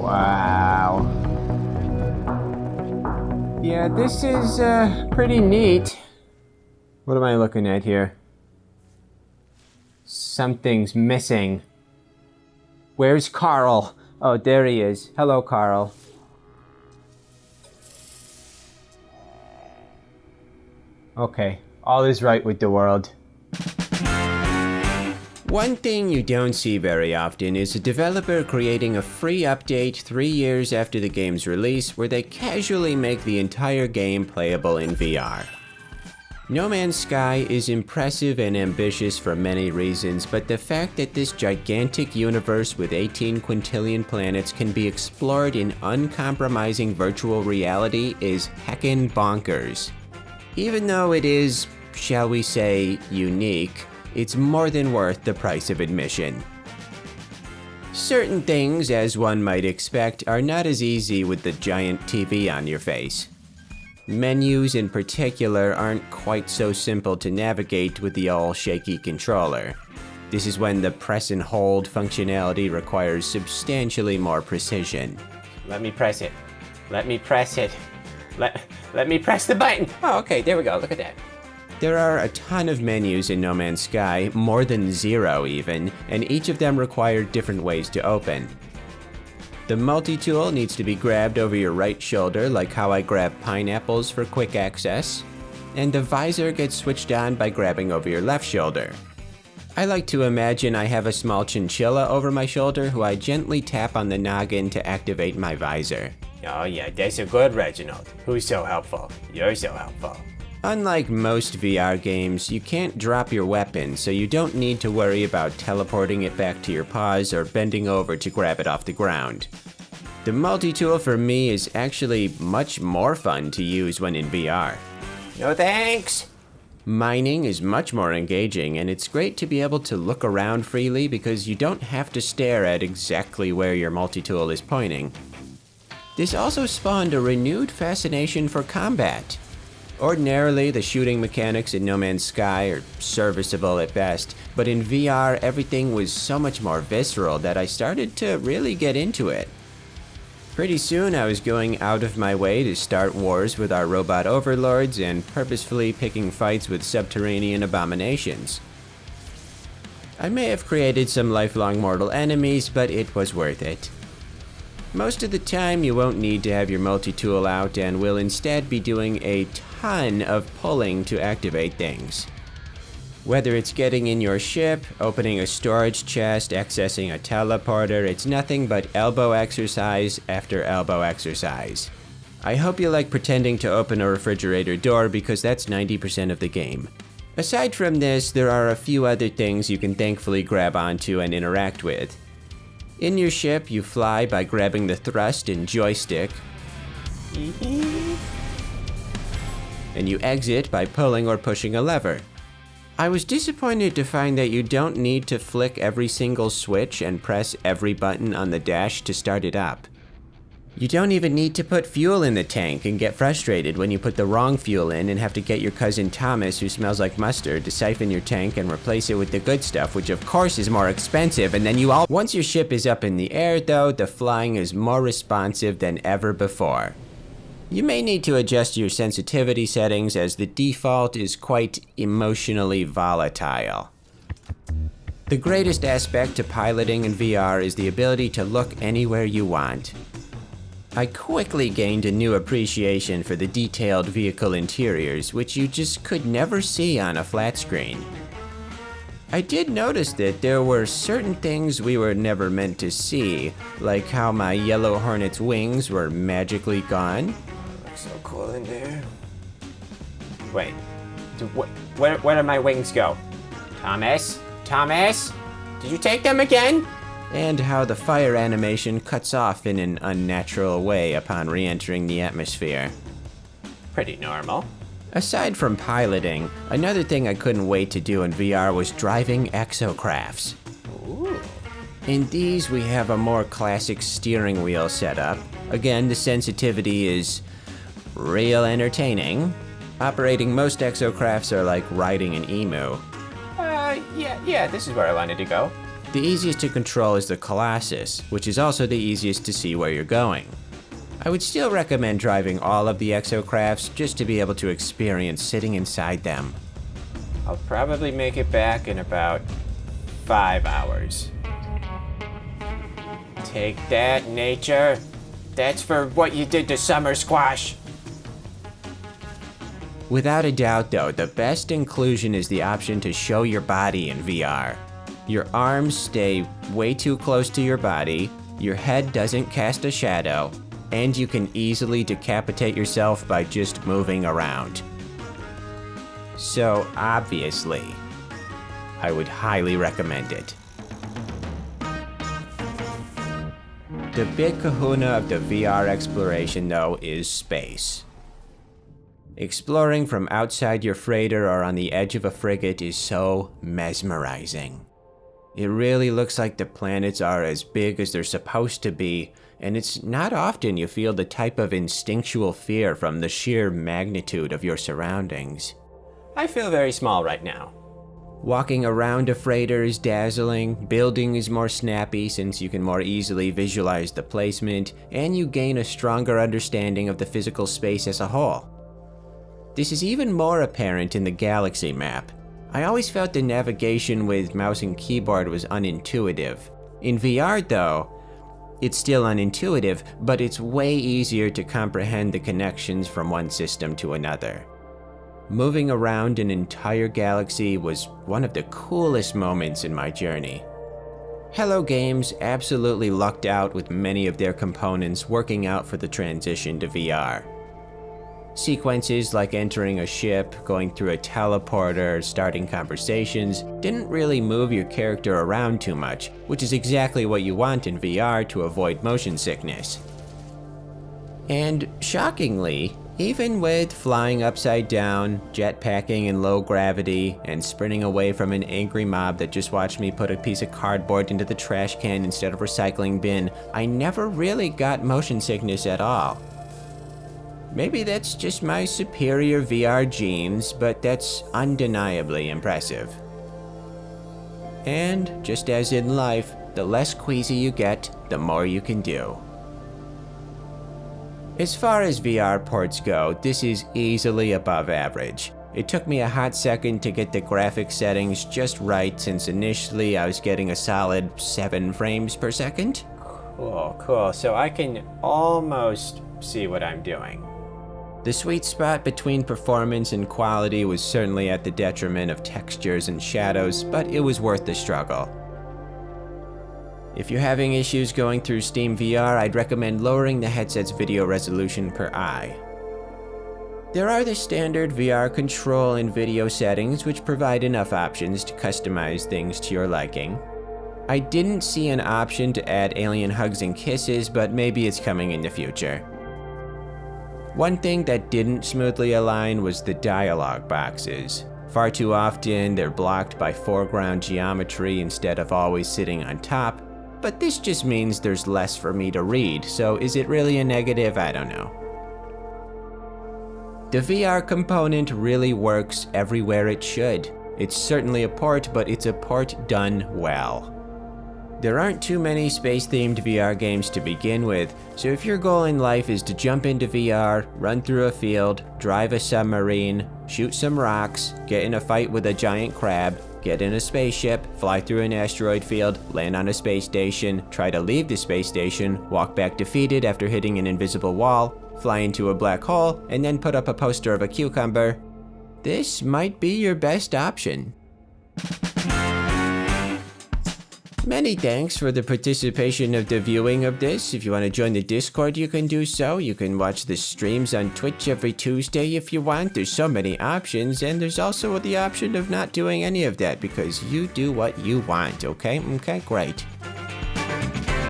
Wow. Yeah, this is pretty neat. What am I looking at here? Something's missing. Where's Carl? Oh, there he is. Hello, Carl. Okay, all is right with the world. One thing you don't see very often is a developer creating a free update 3 years after the game's release where they casually make the entire game playable in VR. No Man's Sky is impressive and ambitious for many reasons, but the fact that this gigantic universe with 18 quintillion planets can be explored in uncompromising virtual reality is heckin' bonkers. Even though it is, shall we say, unique, it's more than worth the price of admission. Certain things, as one might expect, are not as easy with the giant TV on your face. Menus in particular aren't quite so simple to navigate with the all shaky controller. This is when the press and hold functionality requires substantially more precision. Let me press it. Let me press it. Let me press the button. Oh, okay, there we go, look at that. There are a ton of menus in No Man's Sky, more than 0 even, and each of them require different ways to open. The multi-tool needs to be grabbed over your right shoulder like how I grab pineapples for quick access, and the visor gets switched on by grabbing over your left shoulder. I like to imagine I have a small chinchilla over my shoulder who I gently tap on the noggin to activate my visor. Oh yeah, that's a good Reginald. Who's so helpful? You're so helpful. Unlike most VR games, you can't drop your weapon, so you don't need to worry about teleporting it back to your paws or bending over to grab it off the ground. The multi-tool for me is actually much more fun to use when in VR. No thanks! Mining is much more engaging, and it's great to be able to look around freely because you don't have to stare at exactly where your multi-tool is pointing. This also spawned a renewed fascination for combat. Ordinarily, the shooting mechanics in No Man's Sky are serviceable at best, but in VR, everything was so much more visceral that I started to really get into it. Pretty soon, I was going out of my way to start wars with our robot overlords and purposefully picking fights with subterranean abominations. I may have created some lifelong mortal enemies, but it was worth it. Most of the time, you won't need to have your multi-tool out and will instead be doing a ton of pulling to activate things. Whether it's getting in your ship, opening a storage chest, accessing a teleporter, it's nothing but elbow exercise after elbow exercise. I hope you like pretending to open a refrigerator door because that's 90% of the game. Aside from this, there are a few other things you can thankfully grab onto and interact with. In your ship, you fly by grabbing the thrust and joystick, and you exit by pulling or pushing a lever. I was disappointed to find that you don't need to flick every single switch and press every button on the dash to start it up. You don't even need to put fuel in the tank and get frustrated when you put the wrong fuel in and have to get your cousin Thomas, who smells like mustard, to siphon your tank and replace it with the good stuff, which of course is more expensive, and then once your ship is up in the air though, the flying is more responsive than ever before. You may need to adjust your sensitivity settings as the default is quite emotionally volatile. The greatest aspect to piloting in VR is the ability to look anywhere you want. I quickly gained a new appreciation for the detailed vehicle interiors, which you just could never see on a flat screen. I did notice that there were certain things we were never meant to see, like how my Yellow Hornet's wings were magically gone. Looks so cool in there. Wait, where did my wings go? Thomas? Thomas? Did you take them again? And how the fire animation cuts off in an unnatural way upon re-entering the atmosphere. Pretty normal. Aside from piloting, another thing I couldn't wait to do in VR was driving exocrafts. Ooh. In these, we have a more classic steering wheel setup. Again, the sensitivity is real entertaining. Operating most exocrafts are like riding an emu. Yeah, this is where I wanted to go. The easiest to control is the Colossus, which is also the easiest to see where you're going. I would still recommend driving all of the exocrafts just to be able to experience sitting inside them. I'll probably make it back in about 5 hours. Take that, nature. That's for what you did to Summer Squash. Without a doubt though, the best inclusion is the option to show your body in VR. Your arms stay way too close to your body, your head doesn't cast a shadow, and you can easily decapitate yourself by just moving around. So obviously, I would highly recommend it. The big kahuna of the VR exploration though is space. Exploring from outside your freighter or on the edge of a frigate is so mesmerizing. It really looks like the planets are as big as they're supposed to be, and it's not often you feel the type of instinctual fear from the sheer magnitude of your surroundings. I feel very small right now. Walking around a freighter is dazzling, building is more snappy since you can more easily visualize the placement, and you gain a stronger understanding of the physical space as a whole. This is even more apparent in the galaxy map. I always felt the navigation with mouse and keyboard was unintuitive. In VR though, it's still unintuitive, but it's way easier to comprehend the connections from one system to another. Moving around an entire galaxy was one of the coolest moments in my journey. Hello Games absolutely lucked out with many of their components working out for the transition to VR. Sequences like entering a ship, going through a teleporter, starting conversations didn't really move your character around too much, which is exactly what you want in VR to avoid motion sickness. And shockingly, even with flying upside down, jetpacking in low gravity, and sprinting away from an angry mob that just watched me put a piece of cardboard into the trash can instead of recycling bin, I never really got motion sickness at all. Maybe that's just my superior VR genes, but that's undeniably impressive. And just as in life, the less queasy you get, the more you can do. As far as VR ports go, this is easily above average. It took me a hot second to get the graphic settings just right since initially I was getting a solid 7 frames per second. Cool. So I can almost see what I'm doing. The sweet spot between performance and quality was certainly at the detriment of textures and shadows, but it was worth the struggle. If you're having issues going through Steam VR, I'd recommend lowering the headset's video resolution per eye. There are the standard VR control and video settings which provide enough options to customize things to your liking. I didn't see an option to add alien hugs and kisses, but maybe it's coming in the future. One thing that didn't smoothly align was the dialogue boxes. Far too often, they're blocked by foreground geometry instead of always sitting on top, but this just means there's less for me to read, so is it really a negative? I don't know. The VR component really works everywhere it should. It's certainly a port, but it's a port done well. There aren't too many space-themed VR games to begin with, so if your goal in life is to jump into VR, run through a field, drive a submarine, shoot some rocks, get in a fight with a giant crab, get in a spaceship, fly through an asteroid field, land on a space station, try to leave the space station, walk back defeated after hitting an invisible wall, fly into a black hole, and then put up a poster of a cucumber, this might be your best option. Many thanks for the participation of the viewing of this. If you want to join the Discord, you can do so. You can watch the streams on Twitch every Tuesday if you want. There's so many options, and there's also the option of not doing any of that because you do what you want, okay? Okay, great.